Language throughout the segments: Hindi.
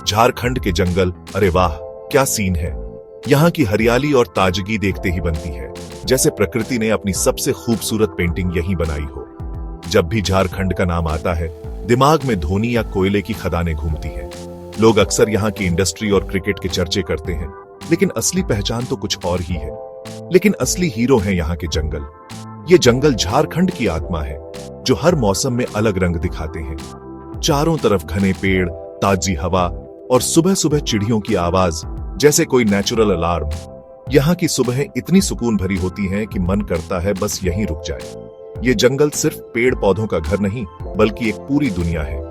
झारखंड के जंगल, अरे वाह क्या सीन है। यहाँ की हरियाली और ताजगी देखते ही बनती है जैसे प्रकृति ने अपनी सबसे खूबसूरत पेंटिंग यहीं बनाई हो। जब भी झारखंड का नाम आता है दिमाग में धोनी या कोयले की खदानें घूमती हैं। लोग अक्सर यहाँ की इंडस्ट्री और क्रिकेट के चर्चे करते हैं, लेकिन असली पहचान तो कुछ और ही है। लेकिन असली हीरो हैं यहाँ के जंगल। ये जंगल झारखंड की आत्मा है जो हर मौसम में अलग रंग दिखाते हैं। चारों तरफ घने पेड़, ताजी हवा और सुबह सुबह चिड़ियों की आवाज जैसे कोई नेचुरल अलार्म। यहाँ की सुबहें इतनी सुकून भरी होती हैं कि मन करता है बस यहीं रुक जाए। ये जंगल सिर्फ पेड़ पौधों का घर नहीं बल्कि एक पूरी दुनिया है।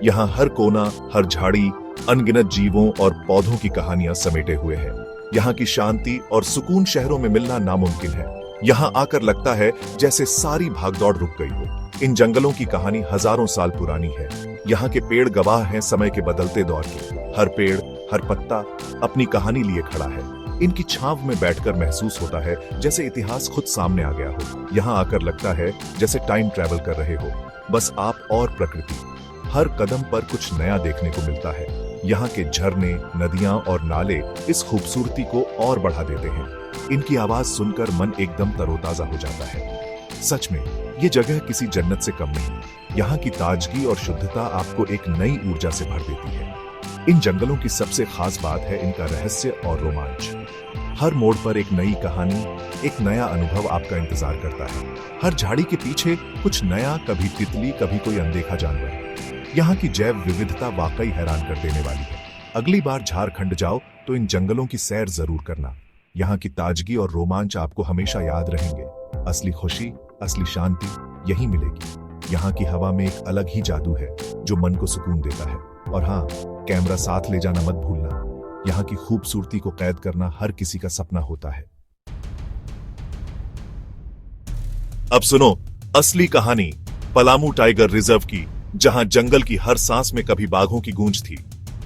यहाँ हर कोना, हर झाड़ी अनगिनत जीवों और पौधों की कहानियां समेटे हुए है। यहाँ की शांति और सुकून शहरों में मिलना नामुमकिन है। यहाँ आकर लगता है जैसे सारी भागदौड़ रुक गई हो। इन जंगलों की कहानी हजारों साल पुरानी है। यहाँ के पेड़ गवाह हैं समय के बदलते दौर के। हर पेड़, हर पत्ता अपनी कहानी लिए खड़ा है। इनकी छांव में बैठकर महसूस होता है जैसे इतिहास खुद सामने आ गया हो। यहाँ आकर लगता है जैसे टाइम ट्रैवल कर रहे हो, बस आप और प्रकृति। हर कदम पर कुछ नया देखने को मिलता है। यहाँ के झरने, नदियां और नाले इस खूबसूरती को और बढ़ा देते हैं। इनकी आवाज सुनकर मन एकदम तरोताजा हो जाता है। सच में ये जगह किसी जन्नत से कम नहीं। यहाँ की ताजगी और शुद्धता आपको एक नई ऊर्जा से भर देती है। इन जंगलों की सबसे खास बात है इनका रहस्य और रोमांच। हर मोड़ पर एक नई कहानी, एक नया अनुभव आपका इंतजार करता है। हर झाड़ी के पीछे कुछ नया, कभी तितली, कभी कोई अनदेखा जानवर। यहाँ की जैव विविधता वाकई हैरान कर देने वाली है। अगली बार झारखंड जाओ तो इन जंगलों की सैर जरूर करना। यहाँ की ताजगी और रोमांच आपको हमेशा याद रहेंगे। असली खुशी, असली शांति यहीं मिलेगी। यहाँ की हवा में एक अलग ही जादू है जो मन को सुकून देता है। और हाँ, कैमरा साथ ले जाना मत भूलना। यहाँ की खूबसूरती को कैद करना हर किसी का सपना होता है। अब सुनो असली कहानी पलामू टाइगर रिजर्व की, जहां जंगल की हर सांस में कभी बाघों की गूंज थी।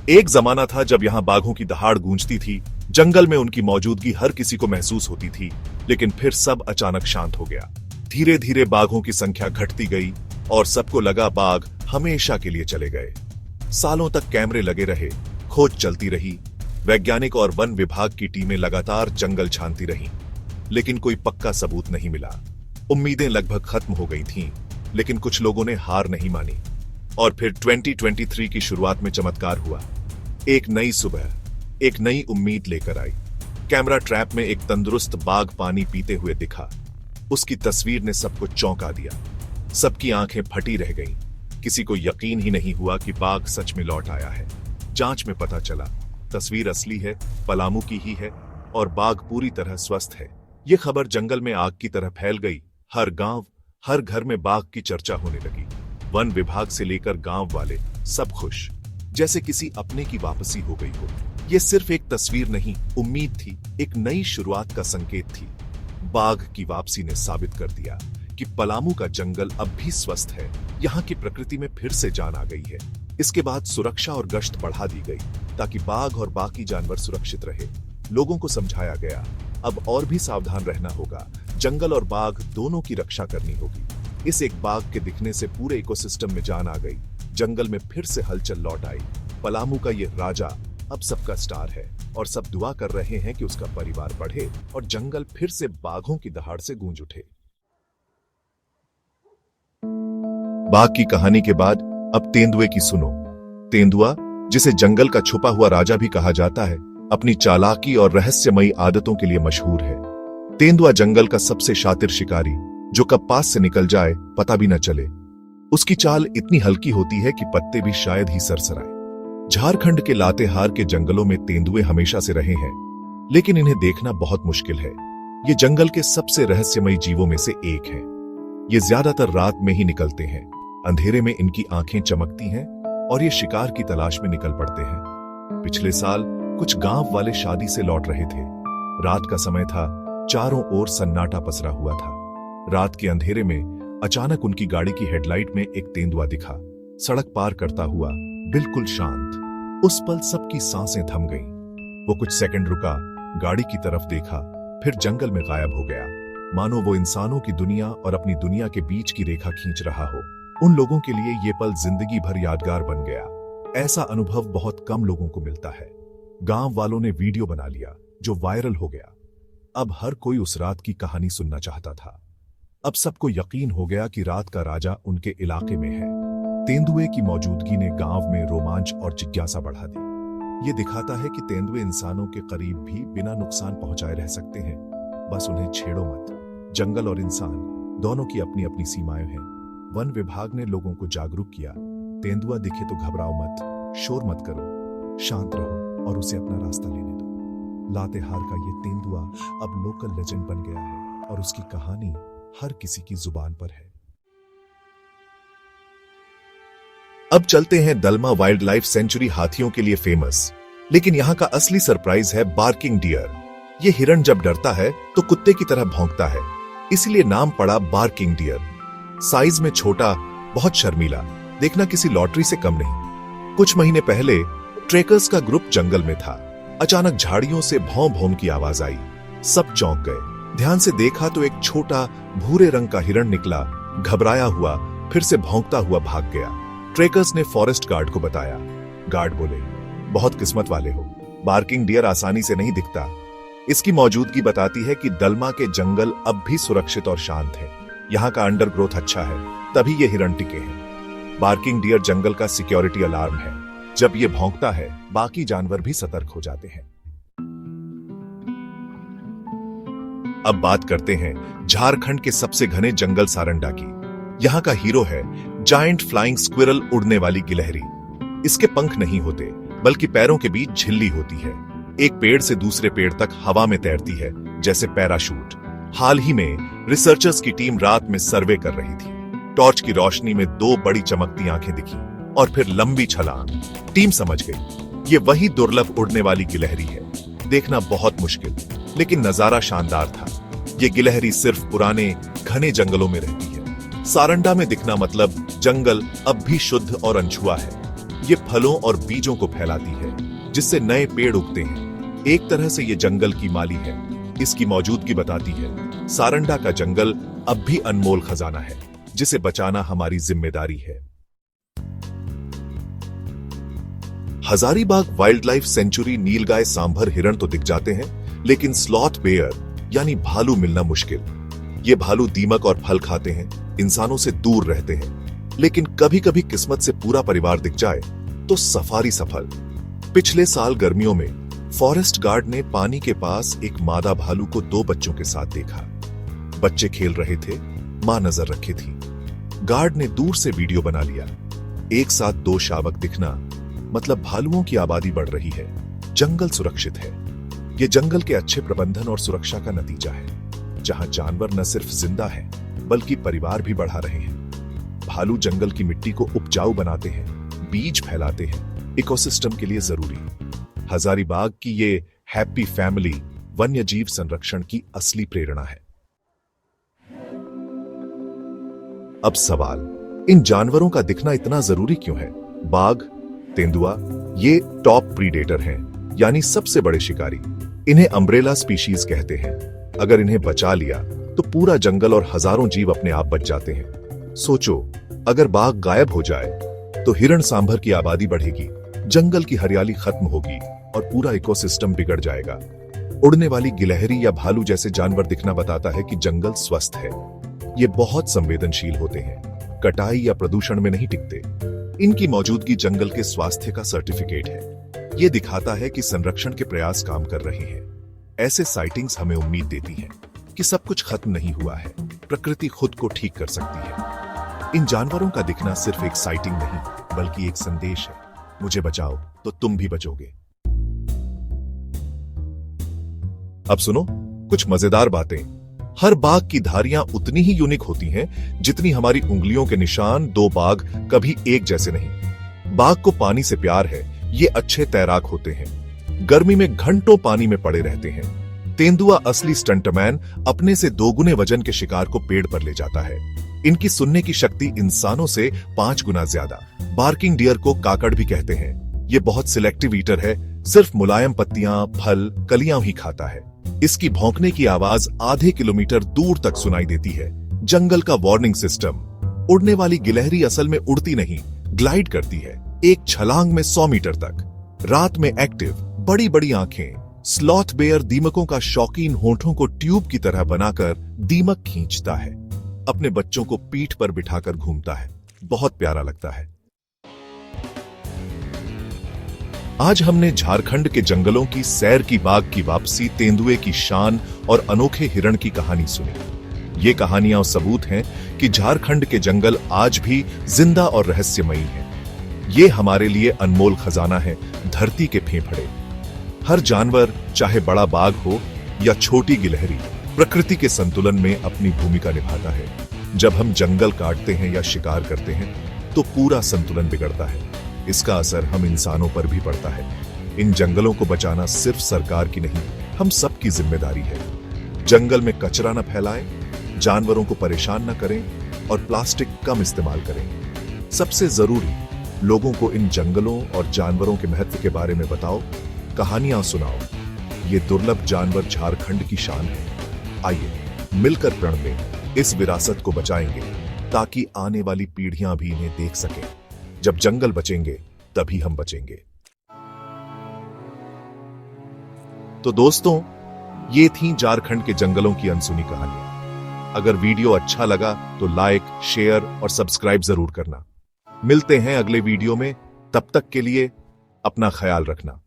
एक जमाना था जब यहां बाघों की दहाड़ गूंजती थी। जंगल में उनकी मौजूदगी हर किसी को महसूस होती थी, लेकिन फिर सब अचानक शांत हो गया। धीरे धीरे बाघों की संख्या घटती गई और सबको लगा बाघ हमेशा के लिए चले गए। सालों तक कैमरे लगे रहे, खोज चलती रही। वैज्ञानिक और वन विभाग की टीमें लगातार जंगल छानती रहीं, लेकिन कोई पक्का सबूत नहीं मिला। उम्मीदें लगभग खत्म हो गई थीं, लेकिन कुछ लोगों ने हार नहीं मानी। और फिर 2023 की शुरुआत में चमत्कार हुआ। एक नई सुबह एक नई उम्मीद लेकर आई। कैमरा ट्रैप में एक तंदुरुस्त बाघ पानी पीते हुए दिखा। उसकी तस्वीर ने सबको चौंका दिया। सबकी आंखें फटी रह गईं। किसी को यकीन ही नहीं हुआ कि बाघ सच में लौट आया है। जांच में पता चला तस्वीर असली है, पलामू की ही है और बाघ पूरी तरह स्वस्थ है। यह खबर जंगल में आग की तरह फैल गई। हर गांव, हर घर में बाघ की चर्चा होने लगी। वन विभाग से लेकर गांव वाले सब खुश, जैसे किसी अपने की वापसी हो गई हो। यह सिर्फ एक तस्वीर नहीं, उम्मीद थी, एक नई शुरुआत का संकेत थी। बाघ की वापसी ने साबित कर दिया कि पलामू का जंगल अब भी स्वस्थ है। यहाँ की प्रकृति में फिर से जान आ गई है। इसके बाद सुरक्षा और गश्त बढ़ा दी गई ताकि बाघ और बाकी जानवर सुरक्षित रहे। लोगों को समझाया गया अब और भी सावधान रहना होगा। जंगल और बाघ दोनों की रक्षा करनी होगी। इस एक बाघ के दिखने से पूरे इकोसिस्टम में जान आ गई। जंगल में फिर से हलचल लौट आई। पलामू का ये राजा अब सबका स्टार है और सब दुआ कर रहे हैं कि उसका परिवार बढ़े और जंगल फिर से बाघों की दहाड़ से गूंज उठे। बाघ की कहानी के बाद अब तेंदुए की सुनो। तेंदुआ, जिसे जंगल का छुपा हुआ राजा भी कहा जाता है, अपनी चालाकी और रहस्यमयी आदतों के लिए मशहूर है। तेंदुआ जंगल का सबसे शातिर शिकारी, जो कब पास से निकल जाए पता भी न चले। उसकी चाल इतनी हल्की होती है कि पत्ते भी शायद ही सरसराए। झारखंड के लातेहार के जंगलों में तेंदुए हमेशा से रहे हैं, लेकिन इन्हें देखना बहुत मुश्किल है। ये जंगल के सबसे रहस्यमयी जीवों में से एक है। ये ज्यादातर रात में ही निकलते हैं। अंधेरे में इनकी आंखें चमकती हैं और ये शिकार की तलाश में निकल पड़ते हैं। पिछले साल कुछ गांव वाले शादी से लौट रहे थे। रात का समय था, चारों ओर सन्नाटा पसरा हुआ था। रात के अंधेरे में अचानक उनकी गाड़ी की हेडलाइट में एक तेंदुआ दिखा, सड़क पार करता हुआ, बिल्कुल शांत। उस पल सबकी सांसें थम गईं। वो कुछ सेकंड रुका, गाड़ी की तरफ देखा, फिर जंगल में गायब हो गया, मानो वो इंसानों की दुनिया और अपनी दुनिया के बीच की रेखा खींच रहा हो। उन लोगों के लिए ये पल जिंदगी भर यादगार बन गया। ऐसा अनुभव बहुत कम लोगों को मिलता है। गांव वालों ने वीडियो बना लिया जो वायरल हो गया। अब हर कोई उस रात की कहानी सुनना चाहता था। अब सबको यकीन हो गया कि रात का राजा उनके इलाके में है। तेंदुए की मौजूदगी ने गांव में रोमांच और जिज्ञासा बढ़ा दी। ये दिखाता है कि तेंदुए इंसानों के करीब भी बिना नुकसान पहुंचाए रह सकते हैं, बस उन्हें छेड़ो मत। जंगल और इंसान दोनों की अपनी अपनी सीमाएं हैं। वन विभाग ने लोगों को जागरूक किया, तेंदुआ दिखे तो घबराओ मत, शोर मत करो, शांत रहो और उसे अपना रास्ता लेने दो। लातेहार का ये तेंदुआ अब लोकल लेजेंड बन गया है और उसकी कहानी हर किसी की जुबान पर है। अब चलते हैं दलमा वाइल्ड लाइफ सेंचुरी, हाथियों के लिए फेमस। लेकिन यहां का असली सरप्राइज है बार्किंग डियर। ये हिरण जब डरता है तो कुत्ते की तरह भौंकता है, इसलिए नाम पड़ा बार्किंग डियर। साइज में छोटा, बहुत शर्मीला, देखना किसी लॉटरी से कम नहीं। कुछ महीने पहले ट्रेकर्स का ग्रुप जंगल में था। अचानक झाड़ियों से भौं भौं की आवाज आई। सब चौंक गए। ध्यान से देखा तो एक छोटा भूरे रंग का हिरण निकला। घबराया हुआ फिर से भौंकता हुआ भाग गया। ट्रेकर्स ने फॉरेस्ट गार्ड को बताया। गार्ड बोले, बहुत किस्मत वाले हो, बार्किंग डियर आसानी से नहीं दिखता। इसकी मौजूदगी बताती है कि दलमा के जंगल अब भी सुरक्षित और शांत है। यहाँ का अंडरग्रोथ अच्छा है, तभी ये हिरण टिके हैं। बार्किंग डियर जंगल का सिक्योरिटी अलार्म है। जब ये भौंकता है, बाकी जानवर भी सतर्क हो जाते हैं। अब बात करते हैं झारखंड के सबसे घने जंगल सारंडा की। यहाँ का हीरो है जायंट फ्लाइंग स्क्विरल, उड़ने वाली गिलहरी। इसके पंख नहीं होते, बल्कि पैरों के बीच झिल्ली होती है। एक पेड़ से दूसरे पेड़ तक हवा में तैरती है, जैसे पैराशूट। हाल ही में रिसर्चर्स की टीम रात में सर्वे कर रही थी। टॉर्च की रोशनी में दो बड़ी चमकती आंखें दिखी और फिर लंबी छलांग। टीम समझ गई, ये वही दुर्लभ उड़ने वाली गिलहरी है। देखना बहुत मुश्किल, लेकिन नजारा शानदार था। ये गिलहरी सिर्फ पुराने घने जंगलों में रहती है। सारंडा में दिखना मतलब जंगल अब भी शुद्ध और अनछुआ है। ये फलों और बीजों को फैलाती है, जिससे नए पेड़ उगते हैं। एक तरह से ये जंगल की माली है। इसकी मौजूदगी बताती है सारंडा का जंगल अब भी अनमोल खजाना है, जिसे बचाना हमारी जिम्मेदारी है। हजारीबाग वाइल्ड लाइफ सेंचुरी नीलगाय, सांभर, हिरण तो दिख जाते हैं, लेकिन स्लॉथ बेयर यानी भालू मिलना मुश्किल। ये भालू दीमक और फल खाते हैं, इंसानों से दूर रहते हैं। लेकिन कभी कभी किस्मत से पूरा परिवार दिख जाए तो सफारी सफल। पिछले साल गर्मियों में फॉरेस्ट गार्ड ने पानी के पास एक मादा भालू को दो बच्चों के साथ देखा। बच्चे खेल रहे थे, मां नजर रखे थी। गार्ड ने दूर से वीडियो बना लिया। एक साथ दो शावक दिखना मतलब भालुओं की आबादी बढ़ रही है, जंगल सुरक्षित है। यह जंगल के अच्छे प्रबंधन और सुरक्षा का नतीजा है, जहां जानवर न सिर्फ जिंदा है बल्कि परिवार भी बढ़ा रहे हैं। भालू जंगल की मिट्टी को उपजाऊ बनाते हैं, बीज फैलाते हैं, इकोसिस्टम के लिए जरूरी। हजारीबाग की ये हैप्पी फैमिली वन्य जीव संरक्षण की असली प्रेरणा है। अब सवाल, इन जानवरों का दिखना इतना जरूरी क्यों है? बाघ, तेंदुआ ये टॉप प्रीडेटर हैं, यानी सबसे बड़े शिकारी। इन्हें अम्ब्रेला स्पीशीज कहते हैं। अगर इन्हें बचा लिया तो पूरा जंगल और हजारों जीव अपने आप बच जाते हैं। सोचो, अगर बाघ गायब हो जाए तो हिरण, सांभर की आबादी बढ़ेगी, जंगल की हरियाली खत्म होगी और पूरा इकोसिस्टम बिगड़ जाएगा। उड़ने वाली गिलहरी या भालू जैसे जानवर दिखना बताता है कि जंगल स्वस्थ है। ये बहुत संवेदनशील होते हैं, कटाई या प्रदूषण में नहीं टिकते। इनकी मौजूदगी जंगल के स्वास्थ्य का सर्टिफिकेट है। ये दिखाता है कि संरक्षण के प्रयास काम कर रहे हैं। ऐसे साइटिंग्स हमें उम्मीद देती हैं कि सब कुछ खत्म नहीं हुआ है, प्रकृति खुद को ठीक कर सकती है। इन जानवरों का दिखना सिर्फ एक साइटिंग नहीं, बल्कि एक संदेश है, मुझे बचाओ तो तुम भी बचोगे। अब सुनो कुछ मजेदार बातें। हर बाघ की धारियां उतनी ही यूनिक होती हैं जितनी हमारी उंगलियों के निशान। दो बाघ कभी एक जैसे नहीं। बाघ को पानी से प्यार है, ये अच्छे तैराक होते हैं, गर्मी में घंटों पानी में पड़े रहते हैं। तेंदुआ असली स्टंटमैन, अपने से दोगुने वजन के शिकार को पेड़ पर ले जाता है। इनकी सुनने की शक्ति इंसानों से 5 गुना ज्यादा। बार्किंग डियर को काकड़ भी कहते हैं। ये बहुत सिलेक्टिव ईटर है, सिर्फ मुलायम पत्तियां, फल, कलियां ही खाता है। इसकी भौंकने की आवाज आधे किलोमीटर दूर तक सुनाई देती है। जंगल का वार्निंग सिस्टम। उड़ने वाली गिलहरी असल में उड़ती नहीं, ग्लाइड करती है। एक छलांग में 100 मीटर तक, रात में एक्टिव, बड़ी बड़ी आंखें। स्लॉथ बेयर दीमकों का शौकीन, होंठों को ट्यूब की तरह बनाकर दीमक खींचता है। अपने बच्चों को पीठ पर बिठाकर घूमता है, बहुत प्यारा लगता है। आज हमने झारखंड के जंगलों की सैर की, बाघ की वापसी, तेंदुए की शान और अनोखे हिरण की कहानी सुनी। ये कहानियां सबूत हैं कि झारखंड के जंगल आज भी जिंदा और रहस्यमयी हैं। ये हमारे लिए अनमोल खजाना है, धरती के फेफड़े। हर जानवर, चाहे बड़ा बाघ हो या छोटी गिलहरी, प्रकृति के संतुलन में अपनी भूमिका निभाता है। जब हम जंगल काटते हैं या शिकार करते हैं तो पूरा संतुलन बिगड़ता है। इसका असर हम इंसानों पर भी पड़ता है। इन जंगलों को बचाना सिर्फ सरकार की नहीं, हम सबकी जिम्मेदारी है। जंगल में कचरा न फैलाएं, जानवरों को परेशान न करें और प्लास्टिक कम इस्तेमाल करें। सबसे जरूरी, लोगों को इन जंगलों और जानवरों के महत्व के बारे में बताओ, कहानियां सुनाओ। ये दुर्लभ जानवर झारखंड की शान है। आइए मिलकर प्रण लें, इस विरासत को बचाएंगे ताकि आने वाली पीढ़ियां भी इन्हें देख सकें। जब जंगल बचेंगे तभी हम बचेंगे। तो दोस्तों, ये थी झारखंड के जंगलों की अनसुनी कहानियां। अगर वीडियो अच्छा लगा तो लाइक, शेयर और सब्सक्राइब जरूर करना। मिलते हैं अगले वीडियो में, तब तक के लिए अपना ख्याल रखना।